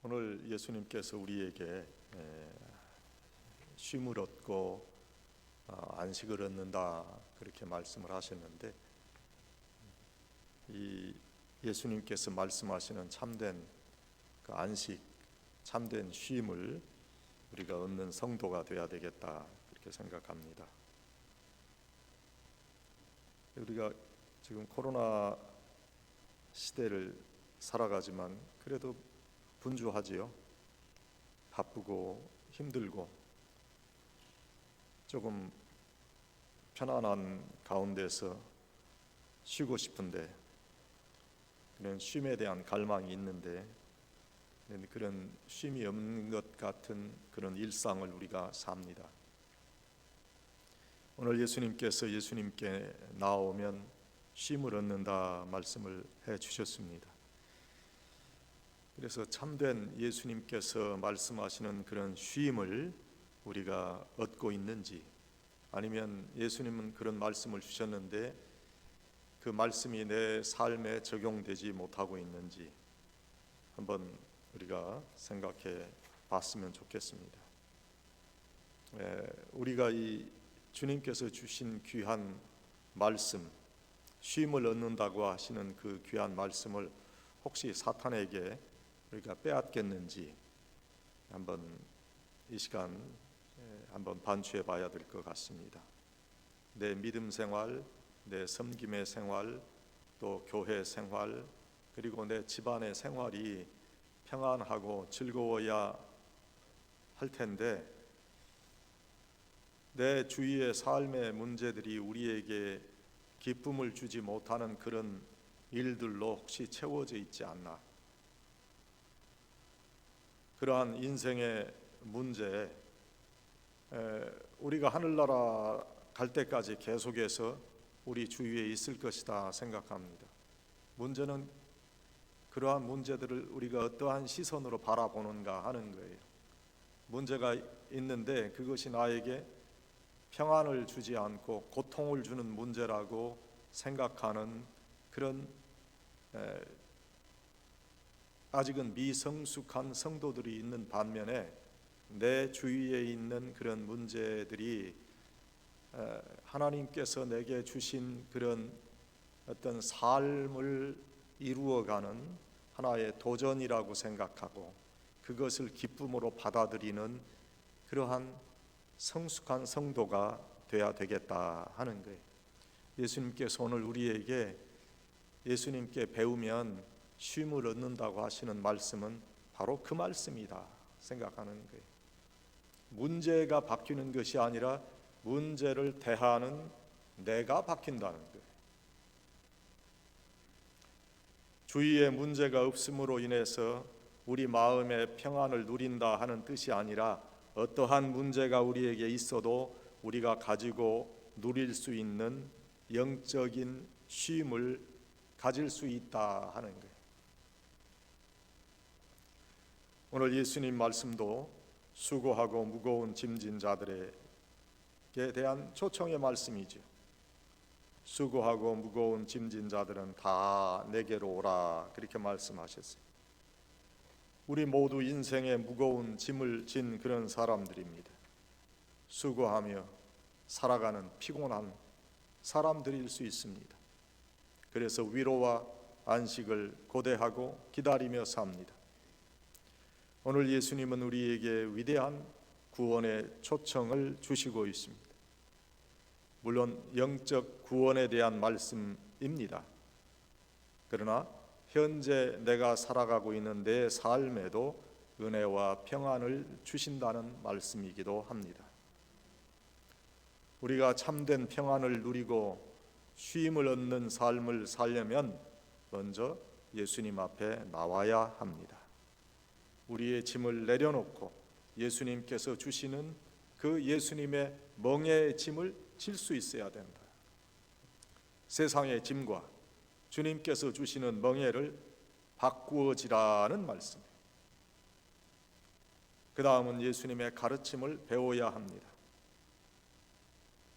오늘 예수님께서 우리에게 쉼을 얻고 안식을 얻는다 그렇게 말씀을 하셨는데, 이 예수님께서 말씀하시는 참된 그 안식, 참된 쉼을 우리가 얻는 성도가 되어야 되겠다 그렇게 생각합니다. 우리가 지금 코로나 시대를 살아가지만 그래도 분주하지요. 바쁘고 힘들고 조금 편안한 가운데서 쉬고 싶은데, 그런 쉼에 대한 갈망이 있는데 그런 쉼이 없는 것 같은 그런 일상을 우리가 삽니다. 오늘 예수님께 나오면 쉼을 얻는다 말씀을 해 주셨습니다. 그래서 참된 예수님께서 말씀하시는 그런 쉼을 우리가 얻고 있는지, 아니면 예수님은 그런 말씀을 주셨는데 그 말씀이 내 삶에 적용되지 못하고 있는지 한번 우리가 생각해 봤으면 좋겠습니다. 우리가 이 주님께서 주신 귀한 말씀, 쉼을 얻는다고 하시는 그 귀한 말씀을 혹시 사탄에게 우리가 빼앗겼는지 한번 이 시간 한번 반추해 봐야 될 것 같습니다. 내 믿음 생활, 내 섬김의 생활, 또 교회 생활, 그리고 내 집안의 생활이 평안하고 즐거워야 할 텐데, 내 주위의 삶의 문제들이 우리에게 기쁨을 주지 못하는 그런 일들로 혹시 채워져 있지 않나? 그러한 인생의 문제, 우리가 하늘나라 갈 때까지 계속해서 우리 주위에 있을 것이다 생각합니다. 문제는 그러한 문제들을 우리가 어떠한 시선으로 바라보는가 하는 거예요. 문제가 있는데 그것이 나에게 평안을 주지 않고 고통을 주는 문제라고 생각하는 그런 아직은 미성숙한 성도들이 있는 반면에, 내 주위에 있는 그런 문제들이 하나님께서 내게 주신 그런 어떤 삶을 이루어가는 하나의 도전이라고 생각하고 그것을 기쁨으로 받아들이는 그러한 성숙한 성도가 되어야 되겠다 하는 거예요. 예수님께서 오늘 우리에게 예수님께 배우면 쉼을 얻는다고 하시는 말씀은 바로 그 말씀이다 생각하는 거예요. 문제가 바뀌는 것이 아니라 문제를 대하는 내가 바뀐다는 거예요. 주위에 문제가 없음으로 인해서 우리 마음의 평안을 누린다 하는 뜻이 아니라, 어떠한 문제가 우리에게 있어도 우리가 가지고 누릴 수 있는 영적인 쉼을 가질 수 있다 하는 거예요. 오늘 예수님 말씀도 수고하고 무거운 짐진 자들에게 대한 초청의 말씀이죠. 수고하고 무거운 짐진 자들은 다 내게로 오라 그렇게 말씀하셨어요. 우리 모두 인생에 무거운 짐을 진 그런 사람들입니다. 수고하며 살아가는 피곤한 사람들일 수 있습니다. 그래서 위로와 안식을 고대하고 기다리며 삽니다. 오늘 예수님은 우리에게 위대한 구원의 초청을 주시고 있습니다. 물론 영적 구원에 대한 말씀입니다. 그러나 현재 내가 살아가고 있는 내 삶에도 은혜와 평안을 주신다는 말씀이기도 합니다. 우리가 참된 평안을 누리고 쉼을 얻는 삶을 살려면 먼저 예수님 앞에 나와야 합니다. 우리의 짐을 내려놓고 예수님께서 주시는 그 예수님의 멍에의 짐을 질 수 있어야 된다. 세상의 짐과 주님께서 주시는 멍에를 바꾸어지라는 말씀. 그 다음은 예수님의 가르침을 배워야 합니다.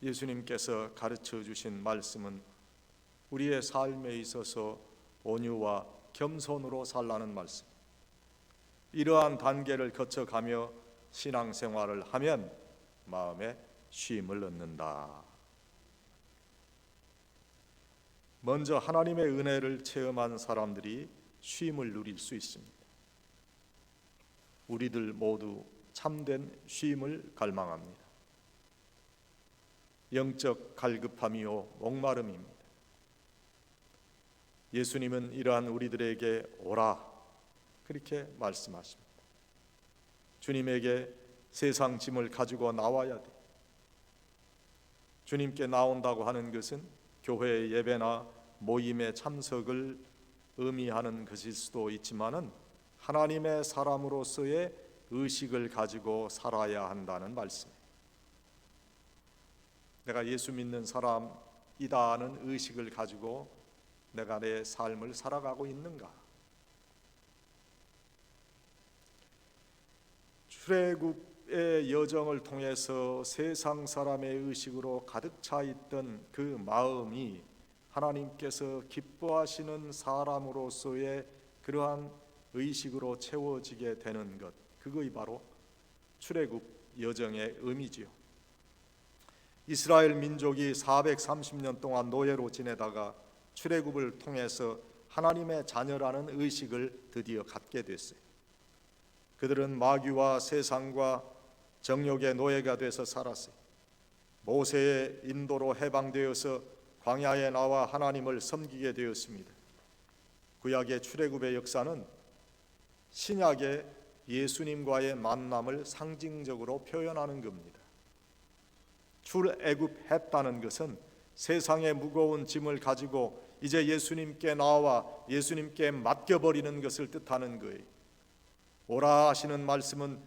예수님께서 가르쳐 주신 말씀은 우리의 삶에 있어서 온유와 겸손으로 살라는 말씀. 이러한 단계를 거쳐가며 신앙생활을 하면 마음에 쉼을 얻는다. 먼저 하나님의 은혜를 체험한 사람들이 쉼을 누릴 수 있습니다. 우리들 모두 참된 쉼을 갈망합니다. 영적 갈급함이요 목마름입니다. 예수님은 이러한 우리들에게 오라 그렇게 말씀하십니다. 주님에게 세상 짐을 가지고 나와야 돼. 주님께 나온다고 하는 것은 교회 예배나 모임에 참석을 의미하는 것일 수도 있지만은 하나님의 사람으로서의 의식을 가지고 살아야 한다는 말씀이에요. 내가 예수 믿는 사람이다는 의식을 가지고 내가 내 삶을 살아가고 있는가? 출애굽의 여정을 통해서 세상 사람의 의식으로 가득 차 있던 그 마음이 하나님께서 기뻐하시는 사람으로서의 그러한 의식으로 채워지게 되는 것, 그것이 바로 출애굽 여정의 의미지요. 이스라엘 민족이 430년 동안 노예로 지내다가 출애굽을 통해서 하나님의 자녀라는 의식을 드디어 갖게 됐어요. 그들은 마귀와 세상과 정욕의 노예가 돼서 살았어요. 모세의 인도로 해방되어서 광야에 나와 하나님을 섬기게 되었습니다. 구약의 출애굽의 역사는 신약의 예수님과의 만남을 상징적으로 표현하는 겁니다. 출애굽했다는 것은 세상의 무거운 짐을 가지고 이제 예수님께 나와 예수님께 맡겨버리는 것을 뜻하는 거예요. 오라 하시는 말씀은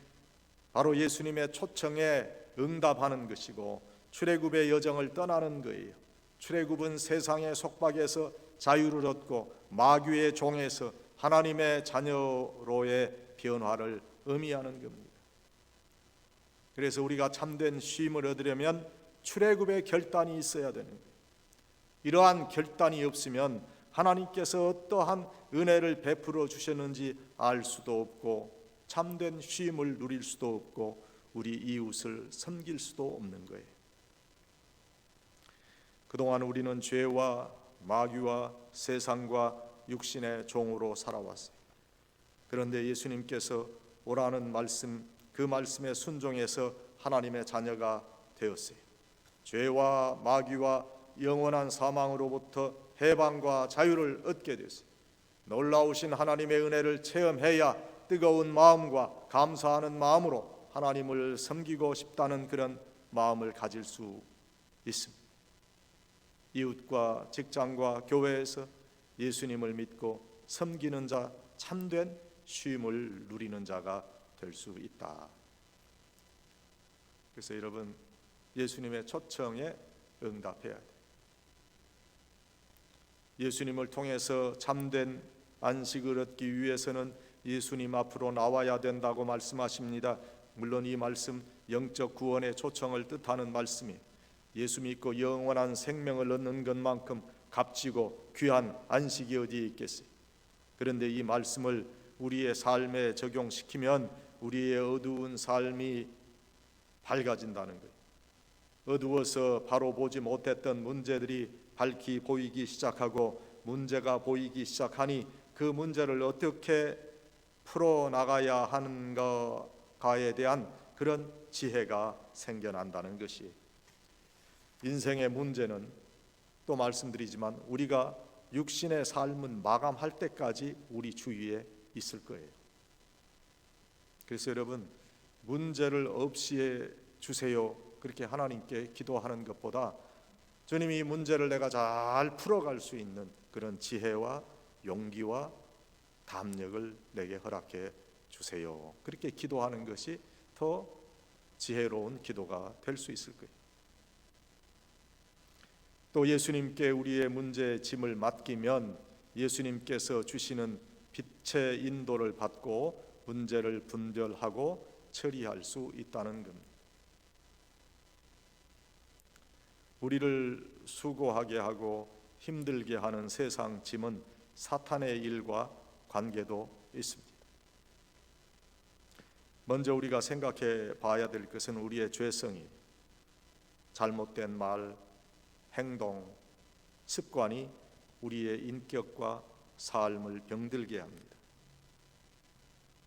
바로 예수님의 초청에 응답하는 것이고 출애굽의 여정을 떠나는 거예요. 출애굽은 세상의 속박에서 자유를 얻고 마귀의 종에서 하나님의 자녀로의 변화를 의미하는 겁니다. 그래서 우리가 참된 쉼을 얻으려면 출애굽의 결단이 있어야 되는 거예요. 이러한 결단이 없으면 하나님께서 어떠한 은혜를 베풀어 주셨는지 알 수도 없고 참된 쉼을 누릴 수도 없고 우리 이웃을 섬길 수도 없는 거예요. 그동안 우리는 죄와 마귀와 세상과 육신의 종으로 살아왔어요. 그런데 예수님께서 오라는 말씀, 그 말씀에 순종해서 하나님의 자녀가 되었어요. 죄와 마귀와 영원한 사망으로부터 해방과 자유를 얻게 됐어요. 놀라우신 하나님의 은혜를 체험해야 뜨거운 마음과 감사하는 마음으로 하나님을 섬기고 싶다는 그런 마음을 가질 수 있습니다. 이웃과 직장과 교회에서 예수님을 믿고 섬기는 자, 참된 쉼을 누리는 자가 될 수 있다. 그래서 여러분, 예수님의 초청에 응답해야 돼요. 예수님을 통해서 참된 안식을 얻기 위해서는 예수님 앞으로 나와야 된다고 말씀하십니다. 물론 이 말씀 영적 구원의 초청을 뜻하는 말씀이 예수 믿고 영원한 생명을 얻는 것만큼 값지고 귀한 안식이 어디에 있겠어요. 그런데 이 말씀을 우리의 삶에 적용시키면 우리의 어두운 삶이 밝아진다는 거예요. 어두워서 바로 보지 못했던 문제들이 밝히 보이기 시작하고 문제가 보이기 시작하니 그 문제를 어떻게 풀어나가야 하는가에 대한 그런 지혜가 생겨난다는 것이 인생의 문제는 또 말씀드리지만 우리가 육신의 삶은 마감할 때까지 우리 주위에 있을 거예요. 그래서 여러분 문제를 없이 주세요 그렇게 하나님께 기도하는 것보다 주님이 이 문제를 내가 잘 풀어갈 수 있는 그런 지혜와 용기와 담력을 내게 허락해 주세요 그렇게 기도하는 것이 더 지혜로운 기도가 될 수 있을 거예요. 또 예수님께 우리의 문제의 짐을 맡기면 예수님께서 주시는 빛의 인도를 받고 문제를 분별하고 처리할 수 있다는 겁니다. 우리를 수고하게 하고 힘들게 하는 세상 짐은 사탄의 일과 관계도 있습니다. 먼저 우리가 생각해 봐야 될 것은 우리의 죄성이, 잘못된 말, 행동, 습관이 우리의 인격과 삶을 병들게 합니다.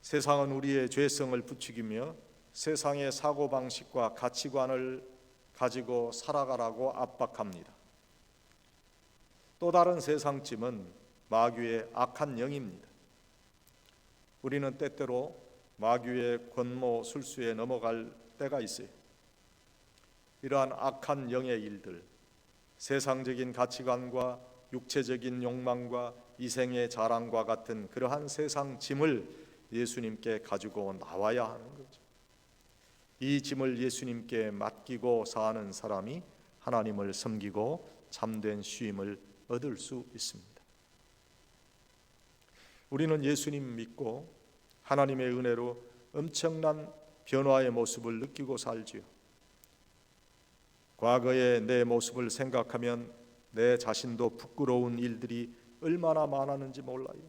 세상은 우리의 죄성을 부추기며 세상의 사고방식과 가치관을 가지고 살아가라고 압박합니다. 또 다른 세상쯤은 마귀의 악한 영입니다. 우리는 때때로 마귀의 권모술수에 넘어갈 때가 있어요. 이러한 악한 영의 일들, 세상적인 가치관과 육체적인 욕망과 이생의 자랑과 같은 그러한 세상 짐을 예수님께 가지고 나와야 하는 거죠. 이 짐을 예수님께 맡기고 사는 사람이 하나님을 섬기고 참된 쉼을 얻을 수 있습니다. 우리는 예수님 믿고 하나님의 은혜로 엄청난 변화의 모습을 느끼고 살지요. 과거의 내 모습을 생각하면 내 자신도 부끄러운 일들이 얼마나 많았는지 몰라요.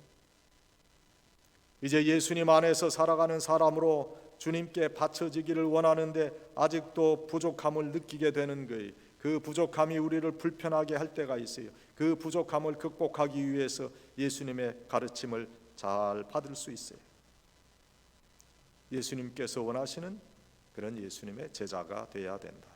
이제 예수님 안에서 살아가는 사람으로 주님께 바쳐지기를 원하는데 아직도 부족함을 느끼게 되는 거예요. 그 부족함이 우리를 불편하게 할 때가 있어요. 그 부족함을 극복하기 위해서 예수님의 가르침을 잘 받을 수 있어요. 예수님께서 원하시는 그런 예수님의 제자가 되어야 된다.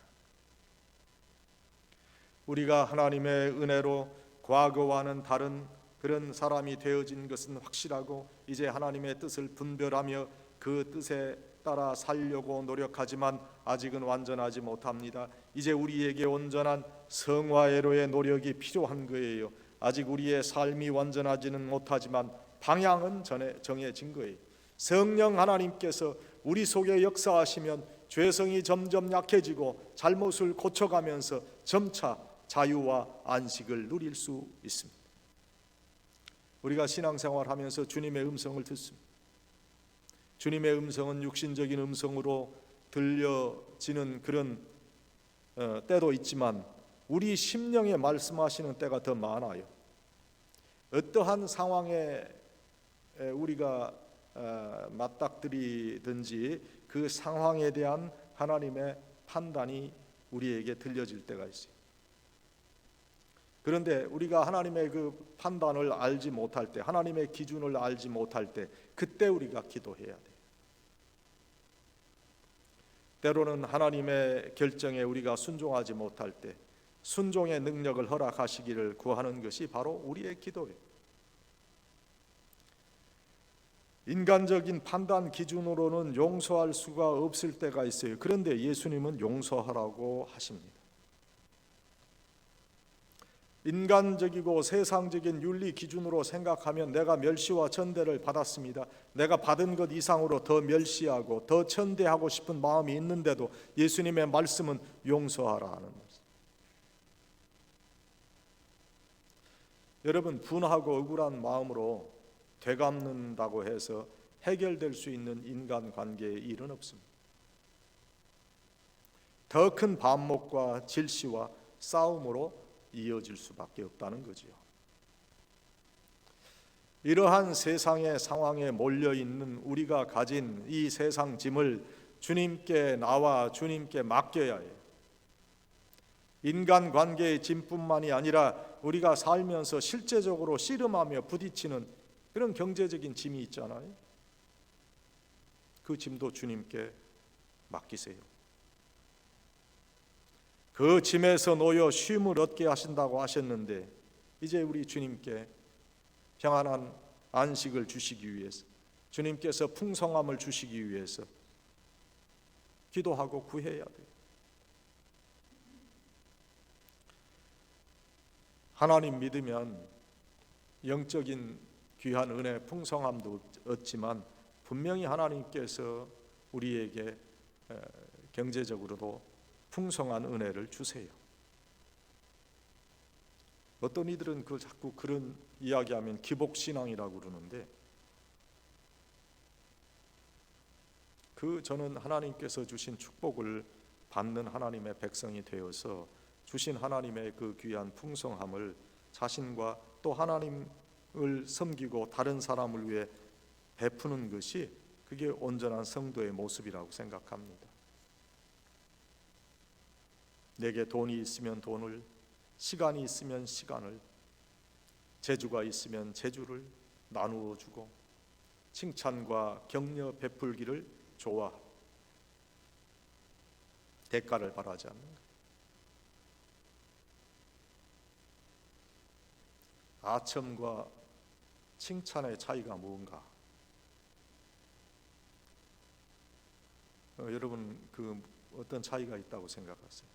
우리가 하나님의 은혜로 과거와는 다른 그런 사람이 되어진 것은 확실하고 이제 하나님의 뜻을 분별하며 그 뜻에 따라 살려고 노력하지만 아직은 완전하지 못합니다. 이제 우리에게 온전한 성화애로의 노력이 필요한 거예요. 아직 우리의 삶이 완전하지는 못하지만 방향은 정해진 거예요. 성령 하나님께서 우리 속에 역사하시면 죄성이 점점 약해지고 잘못을 고쳐가면서 점차 자유와 안식을 누릴 수 있습니다. 우리가 신앙생활하면서 주님의 음성을 듣습니다. 주님의 음성은 육신적인 음성으로 들려지는 그런 때도 있지만 우리 심령에 말씀하시는 때가 더 많아요. 어떠한 상황에 우리가 맞닥뜨리든지 그 상황에 대한 하나님의 판단이 우리에게 들려질 때가 있어요. 그런데 우리가 하나님의 그 판단을 알지 못할 때, 하나님의 기준을 알지 못할 때, 그때 우리가 기도해야 돼요. 때로는 하나님의 결정에 우리가 순종하지 못할 때 순종의 능력을 허락하시기를 구하는 것이 바로 우리의 기도예요. 인간적인 판단 기준으로는 용서할 수가 없을 때가 있어요. 그런데 예수님은 용서하라고 하십니다. 인간적이고 세상적인 윤리 기준으로 생각하면 내가 멸시와 천대를 받았습니다. 내가 받은 것 이상으로 더 멸시하고 더 천대하고 싶은 마음이 있는데도 예수님의 말씀은 용서하라 하는 말씀. 여러분, 분하고 억울한 마음으로 되갚는다고 해서 해결될 수 있는 인간관계의 일은 없습니다. 더 큰 반목과 질시와 싸움으로 이어질 수밖에 없다는 거지요. 이러한 세상의 상황에 몰려있는 우리가 가진 이 세상 짐을 주님께 나와 주님께 맡겨야 해요. 인간관계의 짐뿐만이 아니라 우리가 살면서 실제적으로 씨름하며 부딪히는 그런 경제적인 짐이 있잖아요. 그 짐도 주님께 맡기세요. 그 짐에서 놓여 쉼을 얻게 하신다고 하셨는데 이제 우리 주님께 평안한 안식을 주시기 위해서, 주님께서 풍성함을 주시기 위해서 기도하고 구해야 돼요. 하나님 믿으면 영적인 귀한 은혜, 풍성함도 얻지만 분명히 하나님께서 우리에게 경제적으로도 풍성한 은혜를 주세요. 어떤 이들은 자꾸 그런 이야기하면 기복신앙이라고 그러는데 저는 하나님께서 주신 축복을 받는 하나님의 백성이 되어서 주신 하나님의 그 귀한 풍성함을 자신과 또 하나님을 섬기고 다른 사람을 위해 베푸는 것이 그게 온전한 성도의 모습이라고 생각합니다. 내게 돈이 있으면 돈을, 시간이 있으면 시간을, 재주가 있으면 재주를 나누어 주고 칭찬과 격려 베풀기를 좋아하고 대가를 바라지 않는 것. 아첨과 칭찬의 차이가 무엇인가? 여러분 그 어떤 차이가 있다고 생각하세요?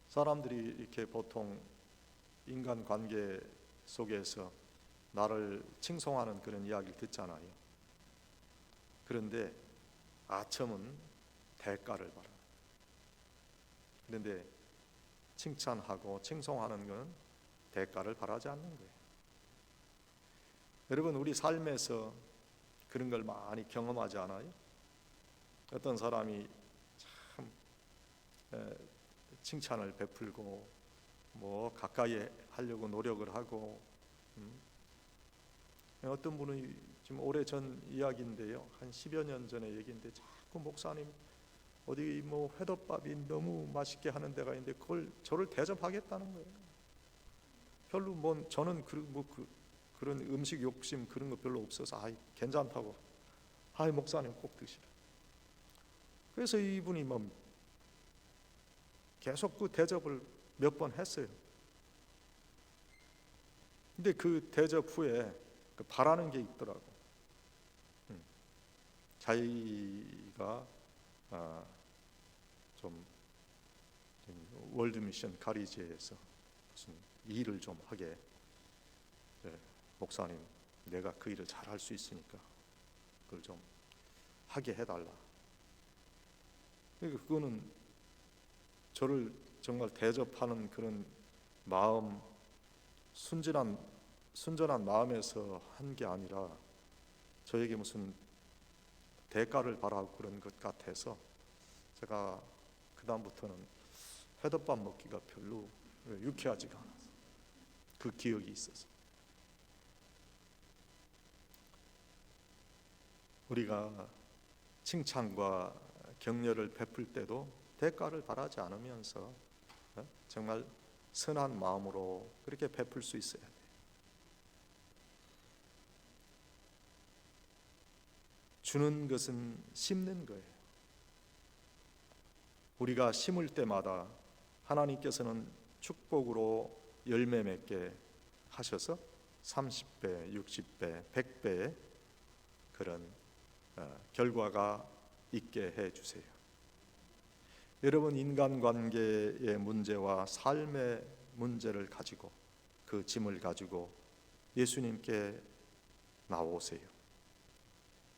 사람들이 이렇게 보통 인간관계 속에서 나를 칭송하는 그런 이야기를 듣잖아요. 그런데 아첨은 대가를 바라. 그런데 칭찬하고 칭송하는 것은 대가를 바라지 않는 거예요. 여러분 우리 삶에서 그런 걸 많이 경험하지 않아요? 어떤 사람이 참 칭찬을 베풀고 뭐 가까이 하려고 노력을 하고 어떤 분은 지금 오래전 이야기인데요, 한 10여 년 전의 얘기인데 자꾸 목사님 어디 뭐 회덮밥이 너무 맛있게 하는 데가 있는데 그걸 저를 대접하겠다는 거예요. 별로 뭐 저는 그런 음식 욕심 그런 거 별로 없어서 괜찮다고 목사님 꼭 드시라. 그래서 이분이 뭐 계속 그 대접을 몇 번 했어요. 근데 그 대접 후에 바라는 게 있더라고. 자기가 좀 월드미션 가리지에서 무슨 일을 좀 하게, 목사님 내가 그 일을 잘 할 수 있으니까 그걸 좀 하게 해달라. 그러니까 그거는 저를 정말 대접하는 그런 마음, 순전한 마음에서 한 게 아니라 저에게 무슨 대가를 바라고 그런 것 같아서 제가 그 다음부터는 회덮밥 먹기가 별로 유쾌하지가 않았어요. 그 기억이 있어서. 우리가 칭찬과 격려를 베풀 때도 대가를 바라지 않으면서 정말 선한 마음으로 그렇게 베풀 수 있어야 돼요. 주는 것은 심는 거예요. 우리가 심을 때마다 하나님께서는 축복으로 열매 맺게 하셔서 30배, 60배, 100배의 그런 결과가 있게 해 주세요. 여러분 인간관계의 문제와 삶의 문제를 가지고 그 짐을 가지고 예수님께 나오세요.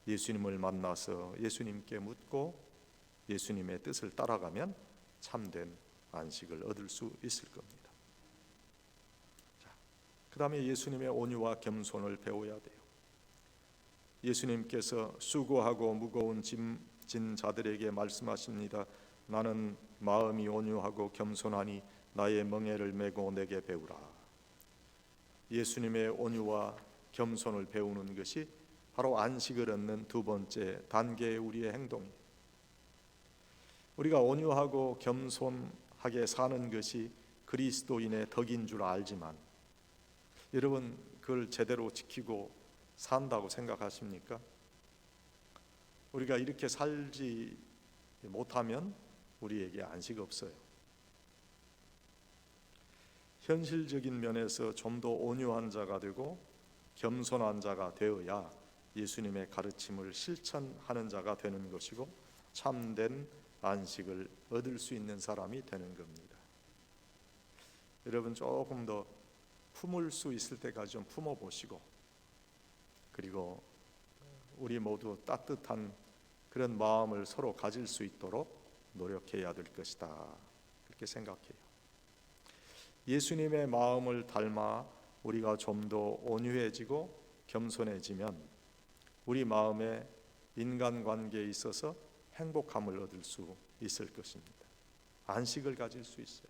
예수님을 만나서 예수님께 묻고 예수님의 뜻을 따라가면 참된 안식을 얻을 수 있을 겁니다. 그 다음에 예수님의 온유와 겸손을 배워야 돼요. 예수님께서 수고하고 무거운 짐 진 자들에게 말씀하십니다. 나는 마음이 온유하고 겸손하니 나의 멍에를 메고 내게 배우라. 예수님의 온유와 겸손을 배우는 것이 바로 안식을 얻는 두 번째 단계의 우리의 행동이에요. 우리가 온유하고 겸손하게 사는 것이 그리스도인의 덕인 줄 알지만 여러분 그걸 제대로 지키고 산다고 생각하십니까? 우리가 이렇게 살지 못하면 우리에게 안식 없어요. 현실적인 면에서 좀 더 온유한 자가 되고 겸손한 자가 되어야 예수님의 가르침을 실천하는 자가 되는 것이고 참된 안식을 얻을 수 있는 사람이 되는 겁니다. 여러분 조금 더 품을 수 있을 때까지 좀 품어보시고 그리고 우리 모두 따뜻한 그런 마음을 서로 가질 수 있도록 노력해야 될 것이다. 그렇게 생각해요. 예수님의 마음을 닮아 우리가 좀 더 온유해지고 겸손해지면 우리 마음에 인간관계에 있어서 행복함을 얻을 수 있을 것입니다. 안식을 가질 수 있어요.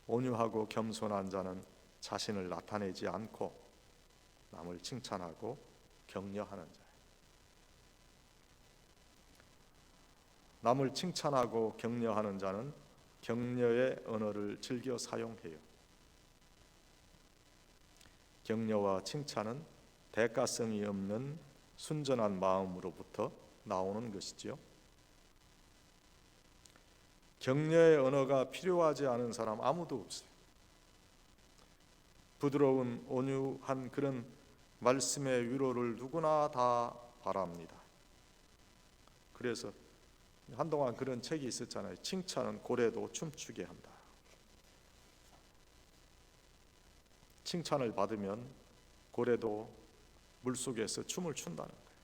온유하고 겸손한 자는 자신을 나타내지 않고 남을 칭찬하고 격려하는 자예요. 남을 칭찬하고 격려하는 자는 격려의 언어를 즐겨 사용해요. 격려와 칭찬은 대가성이 없는 순전한 마음으로부터 나오는 것이지요. 격려의 언어가 필요하지 않은 사람 아무도 없어요. 부드러운 온유한 그런 말씀의 위로를 누구나 다 바랍니다. 그래서 한동안 그런 책이 있었잖아요. 칭찬은 고래도 춤추게 한다. 칭찬을 받으면 고래도 물속에서 춤을 춘다는 거예요.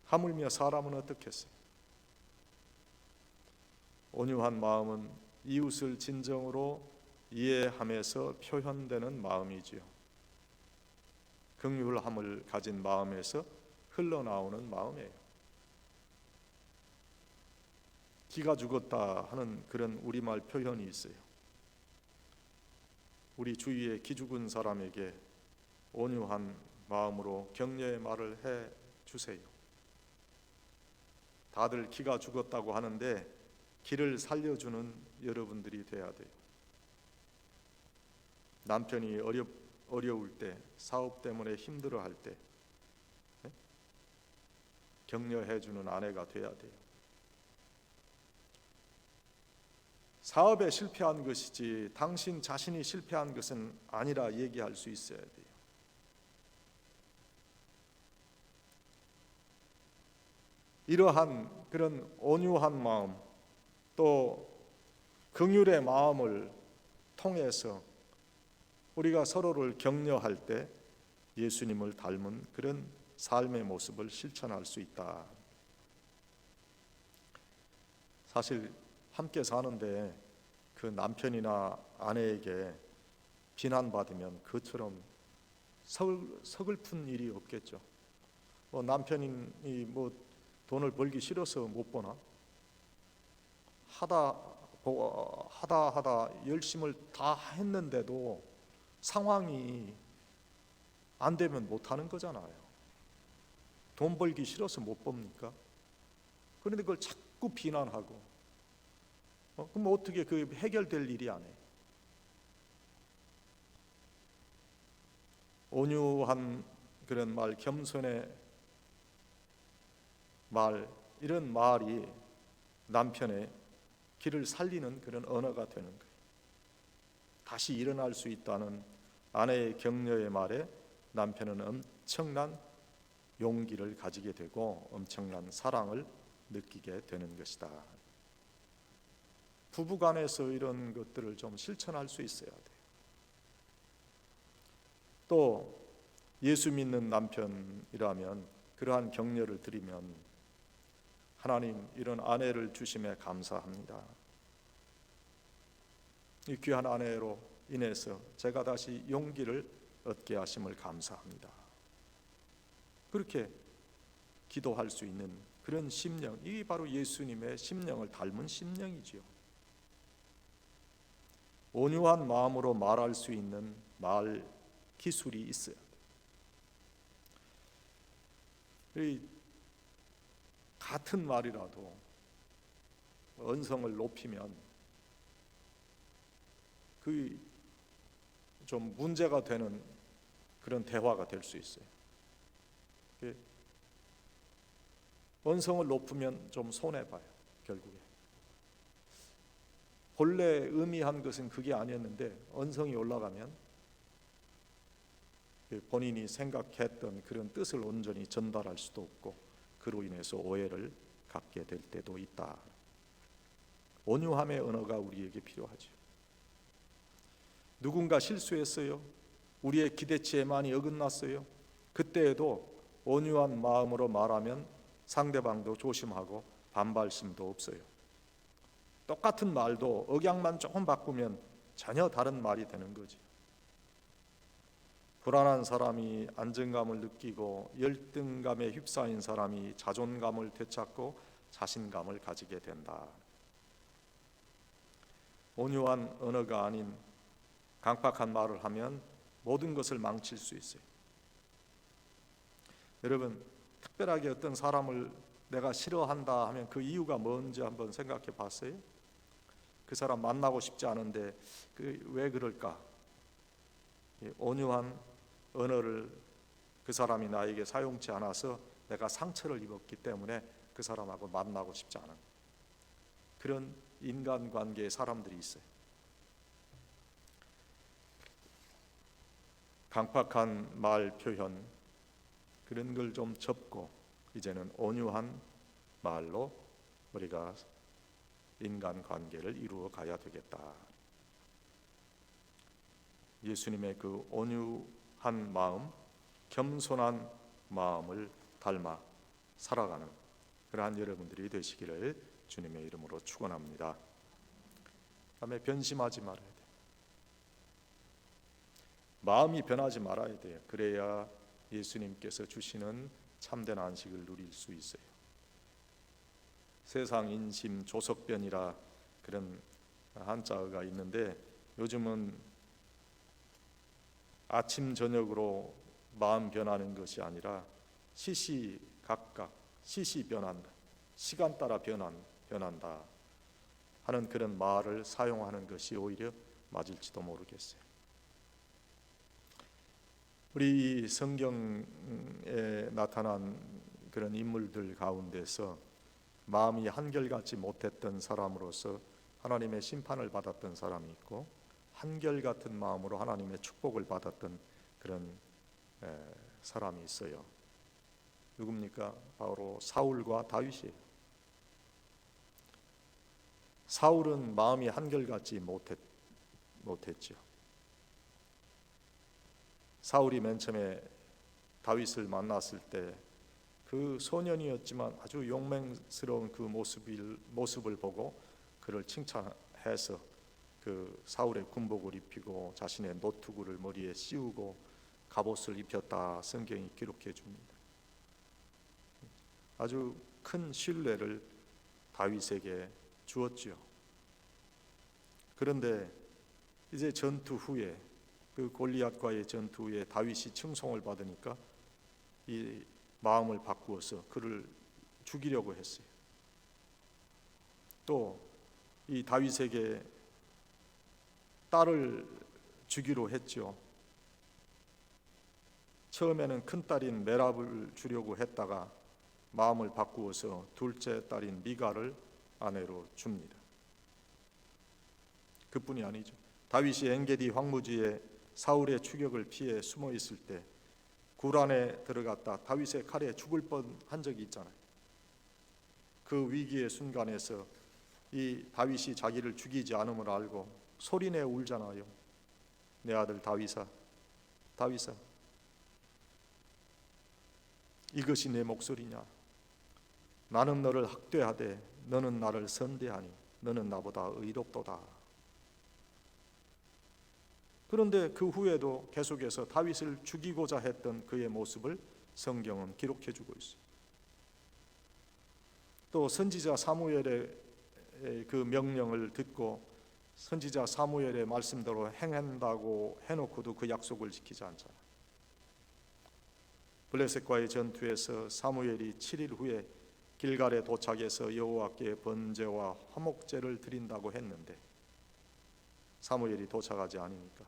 하물며 사람은 어떻겠어요? 온유한 마음은 이웃을 진정으로 이해하면서 표현되는 마음이지요. 긍휼함을 가진 마음에서 흘러나오는 마음이에요. 기가 죽었다 하는 그런 우리말 표현이 있어요. 우리 주위에 기 죽은 사람에게 온유한 마음으로 격려의 말을 해 주세요. 다들 기가 죽었다고 하는데 기를 살려주는 여러분들이 돼야 돼요. 남편이 어려울 때, 사업 때문에 힘들어할 때 격려해주는 아내가 돼야 돼요. 사업에 실패한 것이지 당신 자신이 실패한 것은 아니라 얘기할 수 있어야 돼요. 이러한 그런 온유한 마음, 또 긍휼의 마음을 통해서 우리가 서로를 격려할 때 예수님을 닮은 그런 삶의 모습을 실천할 수 있다. 사실 함께 사는데 그 남편이나 아내에게 비난받으면 그처럼 서글픈 일이 없겠죠. 남편이 돈을 벌기 싫어서 못 버나? 하다 열심을 다 했는데도 상황이 안 되면 못 하는 거잖아요. 돈 벌기 싫어서 못 법니까? 그런데 그걸 자꾸 비난하고 그럼 어떻게 그 해결될 일이 안 해? 온유한 그런 말, 겸손의 말, 이런 말이 남편의 길을 살리는 그런 언어가 되는 거예요. 다시 일어날 수 있다는 아내의 격려의 말에 남편은 엄청난 용기를 가지게 되고 엄청난 사랑을 느끼게 되는 것이다. 부부간에서 이런 것들을 좀 실천할 수 있어야 돼요. 또 예수 믿는 남편이라면 그러한 격려를 드리면 하나님 이런 아내를 주심에 감사합니다. 이 귀한 아내로 인해서 제가 다시 용기를 얻게 하심을 감사합니다. 그렇게 기도할 수 있는 그런 심령, 이게 바로 예수님의 심령을 닮은 심령이지요. 온유한 마음으로 말할 수 있는 말 기술이 있어야 돼요. 같은 말이라도 언성을 높이면 그 좀 문제가 되는 그런 대화가 될 수 있어요. 언성을 높으면 좀 손해봐요. 결국에 본래 의미한 것은 그게 아니었는데 언성이 올라가면 본인이 생각했던 그런 뜻을 온전히 전달할 수도 없고 그로 인해서 오해를 갖게 될 때도 있다. 온유함의 언어가 우리에게 필요하죠. 누군가 실수했어요. 우리의 기대치에 많이 어긋났어요. 그때에도 온유한 마음으로 말하면 상대방도 조심하고 반발심도 없어요. 똑같은 말도 억양만 조금 바꾸면 전혀 다른 말이 되는 거지. 불안한 사람이 안정감을 느끼고 열등감에 휩싸인 사람이 자존감을 되찾고 자신감을 가지게 된다. 온유한 언어가 아닌 강팍한 말을 하면 모든 것을 망칠 수 있어요. 여러분, 특별하게 어떤 사람을 내가 싫어한다 하면 그 이유가 뭔지 한번 생각해 봤어요? 그 사람 만나고 싶지 않은데 왜 그럴까? 온유한 언어를 그 사람이 나에게 사용치 않아서 내가 상처를 입었기 때문에 그 사람하고 만나고 싶지 않은 그런 인간관계의 사람들이 있어요. 강팍한 말 표현, 그런 걸 좀 접고 이제는 온유한 말로 우리가 인간관계를 이루어 가야 되겠다. 예수님의 그 온유한 마음, 겸손한 마음을 닮아 살아가는 그러한 여러분들이 되시기를 주님의 이름으로 축원합니다. 그다음에 변심하지 말아야 돼요. 마음이 변하지 말아야 돼요. 그래야 예수님께서 주시는 참된 안식을 누릴 수 있어요. 세상 인심 조석변이라 그런 한자어가 있는데, 요즘은 아침 저녁으로 마음 변하는 것이 아니라 시시각각 시시변한다, 시간 따라 변한다 하는 그런 말을 사용하는 것이 오히려 맞을지도 모르겠어요. 우리 성경에 나타난 그런 인물들 가운데서 마음이 한결같지 못했던 사람으로서 하나님의 심판을 받았던 사람이 있고, 한결같은 마음으로 하나님의 축복을 받았던 그런 사람이 있어요. 누굽니까? 바로 사울과 다윗이에요. 사울은 마음이 한결같지 못했죠. 사울이 맨 처음에 다윗을 만났을 때 그 소년이었지만 아주 용맹스러운 그 모습을 보고 그를 칭찬해서 그 사울의 군복을 입히고 자신의 노투구를 머리에 씌우고 갑옷을 입혔다 성경이 기록해 줍니다. 아주 큰 신뢰를 다윗에게 주었지요. 그런데 이제 전투 후에, 그 골리앗과의 전투 후에 다윗이 칭송을 받으니까 이 마음을 바꾸어서 그를 죽이려고 했어요. 또 이 다윗에게 딸을 주기로 했죠. 처음에는 큰 딸인 메랍을 주려고 했다가 마음을 바꾸어서 둘째 딸인 미갈을 아내로 줍니다. 그뿐이 아니죠. 다윗이 엔게디 황무지에 사울의 추격을 피해 숨어 있을 때 굴 안에 들어갔다 다윗의 칼에 죽을 뻔한 적이 있잖아요. 그 위기의 순간에서 이 다윗이 자기를 죽이지 않음을 알고 소리내 울잖아요. 내 아들 다윗아, 다윗아, 이것이 내 목소리냐? 나는 너를 학대하되 너는 나를 선대하니 너는 나보다 의롭도다. 그런데 그 후에도 계속해서 다윗을 죽이고자 했던 그의 모습을 성경은 기록해 주고 있어요. 또 선지자 사무엘의 그 명령을 듣고 선지자 사무엘의 말씀대로 행한다고 해놓고도 그 약속을 지키지 않잖아요. 블레셋과의 전투에서 사무엘이 7일 후에 길갈에 도착해서 여호와께 번제와 화목제를 드린다고 했는데 사무엘이 도착하지 않으니까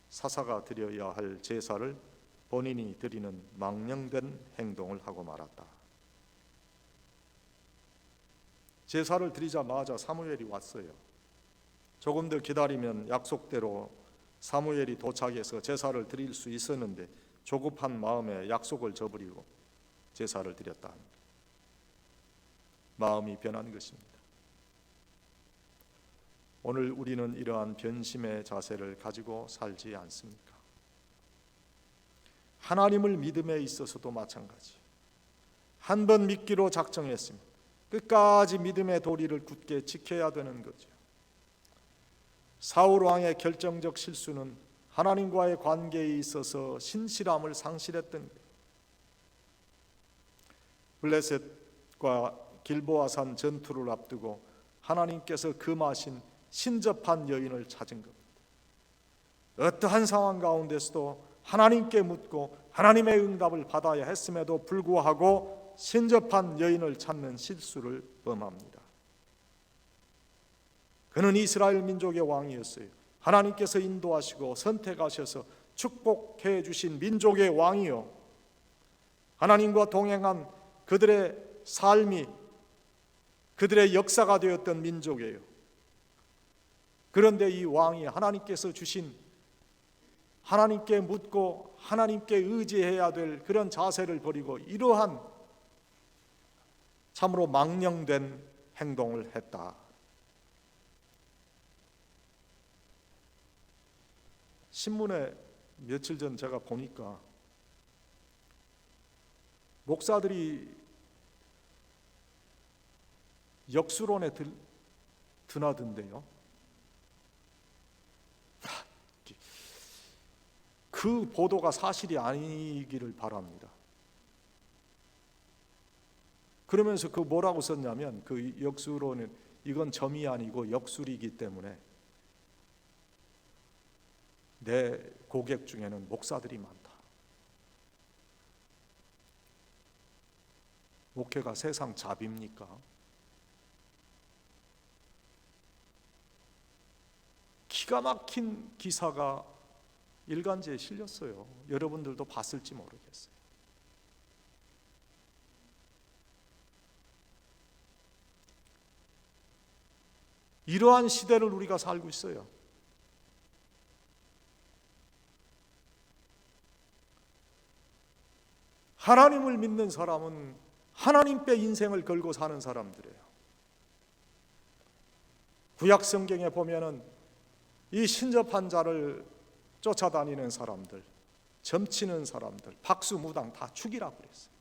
사사가 드려야 할 제사를 본인이 드리는 망령된 행동을 하고 말았다. 제사를 드리자마자 사무엘이 왔어요. 조금 더 기다리면 약속대로 사무엘이 도착해서 제사를 드릴 수 있었는데 조급한 마음에 약속을 저버리고 제사를 드렸다. 마음이 변한 것입니다. 오늘 우리는 이러한 변심의 자세를 가지고 살지 않습니까? 하나님을 믿음에 있어서도 마찬가지. 한 번 믿기로 작정했습니다. 끝까지 믿음의 도리를 굳게 지켜야 되는 거죠. 사울 왕의 결정적 실수는 하나님과의 관계에 있어서 신실함을 상실했던 거예요. 블레셋과 길보아산 전투를 앞두고 하나님께서 금하신 신접한 여인을 찾은 겁니다. 어떠한 상황 가운데서도 하나님께 묻고 하나님의 응답을 받아야 했음에도 불구하고 신접한 여인을 찾는 실수를 범합니다. 그는 이스라엘 민족의 왕이었어요. 하나님께서 인도하시고 선택하셔서 축복해 주신 민족의 왕이요, 하나님과 동행한 그들의 삶이 그들의 역사가 되었던 민족이에요. 그런데 이 왕이 하나님께서 주신, 하나님께 묻고 하나님께 의지해야 될 그런 자세를 버리고 이러한 참으로 망령된 행동을 했다. 신문에 며칠 전 제가 보니까 목사들이 역수론에 드나든대요. 그 보도가 사실이 아니기를 바랍니다. 그러면서 그 뭐라고 썼냐면, 그 역수론은 이건 점이 아니고 역술이기 때문에 내 고객 중에는 목사들이 많다. 목회가 세상 잡입니까? 기가 막힌 기사가 일간지에 실렸어요. 여러분들도 봤을지 모르겠어요. 이러한 시대를 우리가 살고 있어요. 하나님을 믿는 사람은 하나님께 인생을 걸고 사는 사람들이에요. 구약 성경에 보면은 이 신접한 자를 쫓아다니는 사람들, 점치는 사람들, 박수무당 다 죽이라고 그랬어요.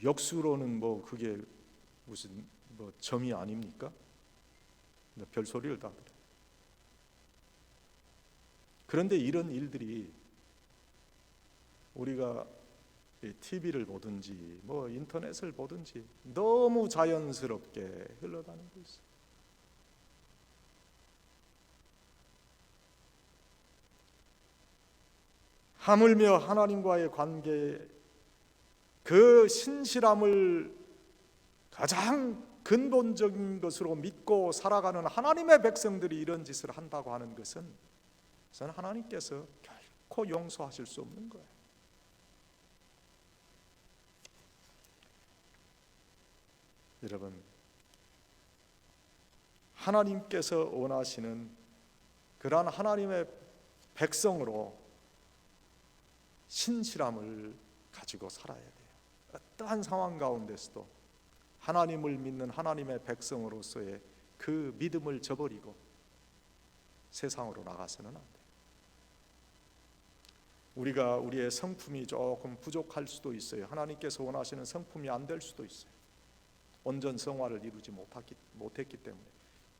역수로는 뭐 그게 무슨 뭐 점이 아닙니까? 별소리를 다 그래요. 그런데 이런 일들이 우리가 TV를 보든지 뭐 인터넷을 보든지 너무 자연스럽게 흘러다니고 있어요. 하물며 하나님과의 관계, 그 신실함을 가장 근본적인 것으로 믿고 살아가는 하나님의 백성들이 이런 짓을 한다고 하는 것은 저는 하나님께서 결코 용서하실 수 없는 거예요. 여러분, 하나님께서 원하시는 그러한 하나님의 백성으로 신실함을 가지고 살아야 돼요. 어떠한 상황 가운데서도 하나님을 믿는 하나님의 백성으로서의 그 믿음을 저버리고 세상으로 나가서는 안 돼요. 우리가 우리의 성품이 조금 부족할 수도 있어요. 하나님께서 원하시는 성품이 안 될 수도 있어요. 온전 성화를 이루지 못했기 때문에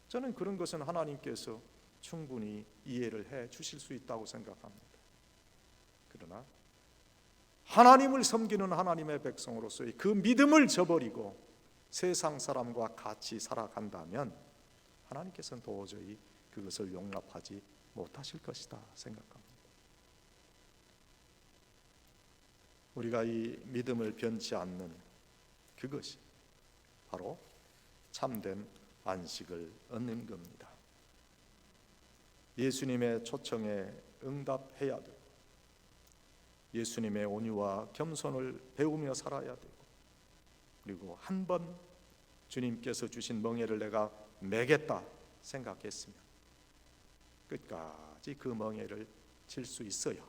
저는 그런 것은 하나님께서 충분히 이해를 해 주실 수 있다고 생각합니다. 그러나 하나님을 섬기는 하나님의 백성으로서의 그 믿음을 저버리고 세상 사람과 같이 살아간다면 하나님께서는 도저히 그것을 용납하지 못하실 것이다 생각합니다. 우리가 이 믿음을 변치 않는 그것이 바로 참된 안식을 얻는 겁니다. 예수님의 초청에 응답해야 되고 예수님의 온유와 겸손을 배우며 살아야 되고, 그리고 한 번 주님께서 주신 멍에를 내가 매겠다 생각했으면 끝까지 그 멍에를 칠 수 있어야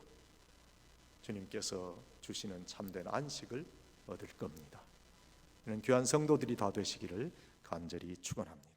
주님께서 주시는 참된 안식을 얻을 겁니다. 이런 귀한 성도들이 다 되시기를 간절히 축원합니다.